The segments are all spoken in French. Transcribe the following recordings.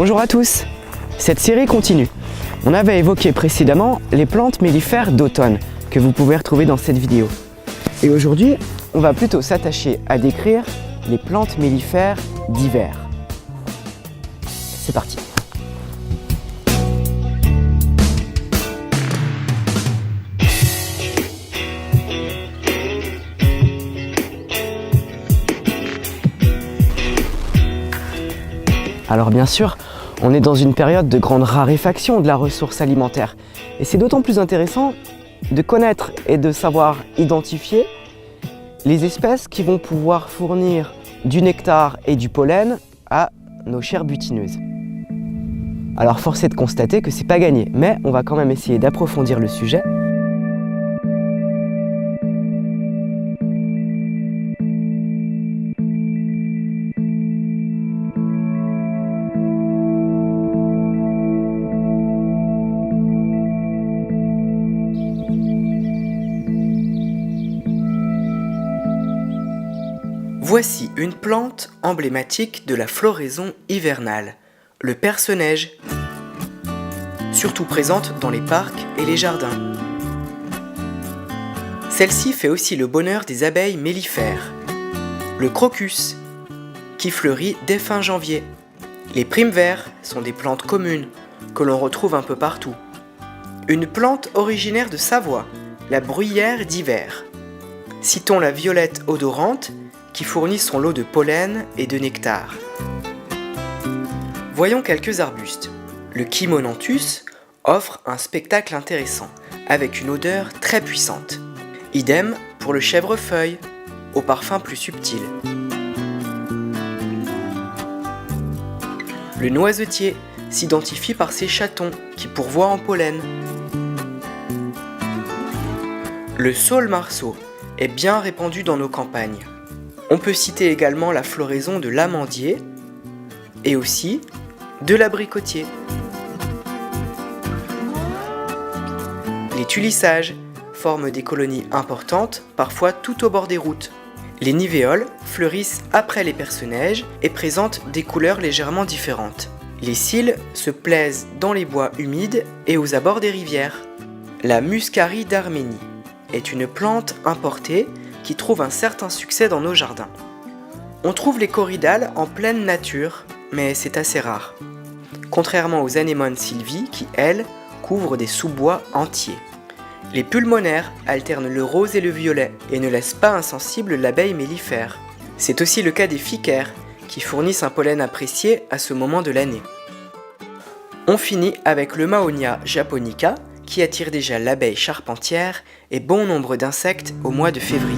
Bonjour à tous, cette série continue. On avait évoqué précédemment les plantes mellifères d'automne que vous pouvez retrouver dans cette vidéo. Et aujourd'hui, on va plutôt s'attacher à décrire les plantes mellifères d'hiver. C'est parti. Alors bien sûr, on est dans une période de grande raréfaction de la ressource alimentaire. Et c'est d'autant plus intéressant de connaître et de savoir identifier les espèces qui vont pouvoir fournir du nectar et du pollen à nos chères butineuses. Alors force est de constater que c'est pas gagné, mais on va quand même essayer d'approfondir le sujet. Voici une plante emblématique de la floraison hivernale, le perce-neige, surtout présente dans les parcs et les jardins. Celle-ci fait aussi le bonheur des abeilles mellifères, le crocus, qui fleurit dès fin janvier. Les primevères sont des plantes communes que l'on retrouve un peu partout. Une plante originaire de Savoie, la bruyère d'hiver. Citons la violette odorante, qui fournit son lot de pollen et de nectar. Voyons quelques arbustes. Le Chimonanthus offre un spectacle intéressant, avec une odeur très puissante. Idem pour le chèvrefeuille, au parfum plus subtil. Le noisetier s'identifie par ses chatons, qui pourvoient en pollen. Le saule-marceau est bien répandu dans nos campagnes. On peut citer également la floraison de l'amandier et aussi de l'abricotier. Les tulissages forment des colonies importantes, parfois tout au bord des routes. Les nivéoles fleurissent après les perce-neige et présentent des couleurs légèrement différentes. Les cils se plaisent dans les bois humides et aux abords des rivières. La muscarie d'Arménie est une plante importée qui trouve un certain succès dans nos jardins. On trouve les corydales en pleine nature, mais c'est assez rare. Contrairement aux anémones sylvie qui, elles, couvrent des sous-bois entiers. Les pulmonaires alternent le rose et le violet et ne laissent pas insensible l'abeille mellifère. C'est aussi le cas des ficaires, qui fournissent un pollen apprécié à ce moment de l'année. On finit avec le Mahonia japonica, qui attire déjà l'abeille charpentière et bon nombre d'insectes au mois de février.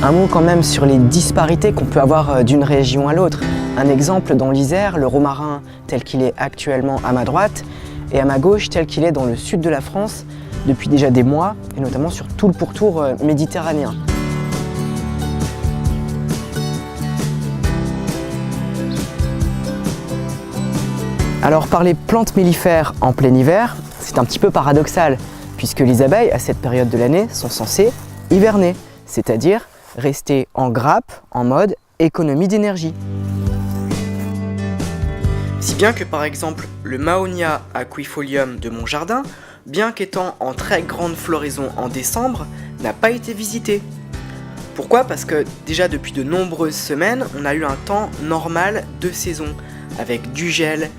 Un mot quand même sur les disparités qu'on peut avoir d'une région à l'autre. Un exemple dans l'Isère, le romarin tel qu'il est actuellement à ma droite et à ma gauche tel qu'il est dans le sud de la France depuis déjà des mois et notamment sur tout le pourtour méditerranéen. Alors parler plantes mellifères en plein hiver, c'est un petit peu paradoxal, puisque les abeilles, à cette période de l'année, sont censées hiverner, c'est-à-dire rester en grappe en mode économie d'énergie. Si bien que par exemple le Mahonia aquifolium de mon jardin, bien qu'étant en très grande floraison en décembre, n'a pas été visité. Pourquoi ? Parce que déjà depuis de nombreuses semaines, on a eu un temps normal de saison, avec du gel,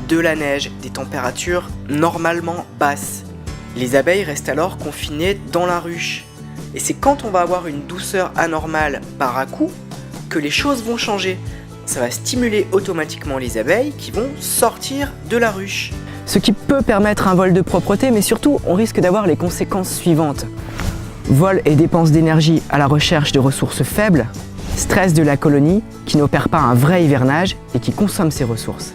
de la neige, des températures normalement basses. Les abeilles restent alors confinées dans la ruche. Et c'est quand on va avoir une douceur anormale par à-coup que les choses vont changer. Ça va stimuler automatiquement les abeilles qui vont sortir de la ruche. Ce qui peut permettre un vol de propreté, mais surtout on risque d'avoir les conséquences suivantes. Vol et dépenses d'énergie à la recherche de ressources faibles, stress de la colonie qui n'opère pas un vrai hivernage et qui consomme ses ressources.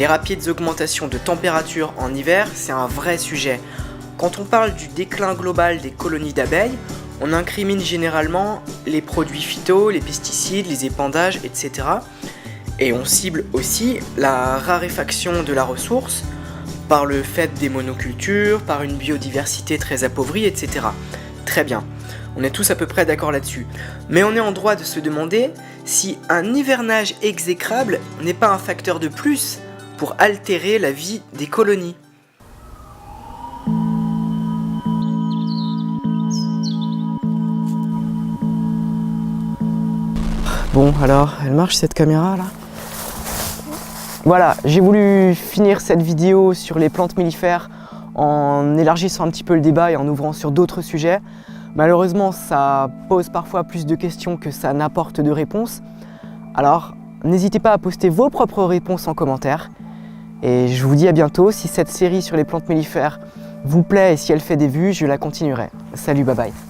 Les rapides augmentations de température en hiver, c'est un vrai sujet. Quand on parle du déclin global des colonies d'abeilles, on incrimine généralement les produits phyto, les pesticides, les épandages, etc. Et on cible aussi la raréfaction de la ressource par le fait des monocultures, par une biodiversité très appauvrie, etc. très bien. On est tous à peu près d'accord là-dessus. Mais on est en droit de se demander si un hivernage exécrable n'est pas un facteur de plus pour altérer la vie des colonies. Bon, alors, elle marche cette caméra là? Voilà, j'ai voulu finir cette vidéo sur les plantes mellifères en élargissant un petit peu le débat et en ouvrant sur d'autres sujets. Malheureusement, ça pose parfois plus de questions que ça n'apporte de réponses. Alors, n'hésitez pas à poster vos propres réponses en commentaire. Et je vous dis à bientôt. Si cette série sur les plantes mellifères vous plaît et si elle fait des vues, je la continuerai. Salut, bye bye.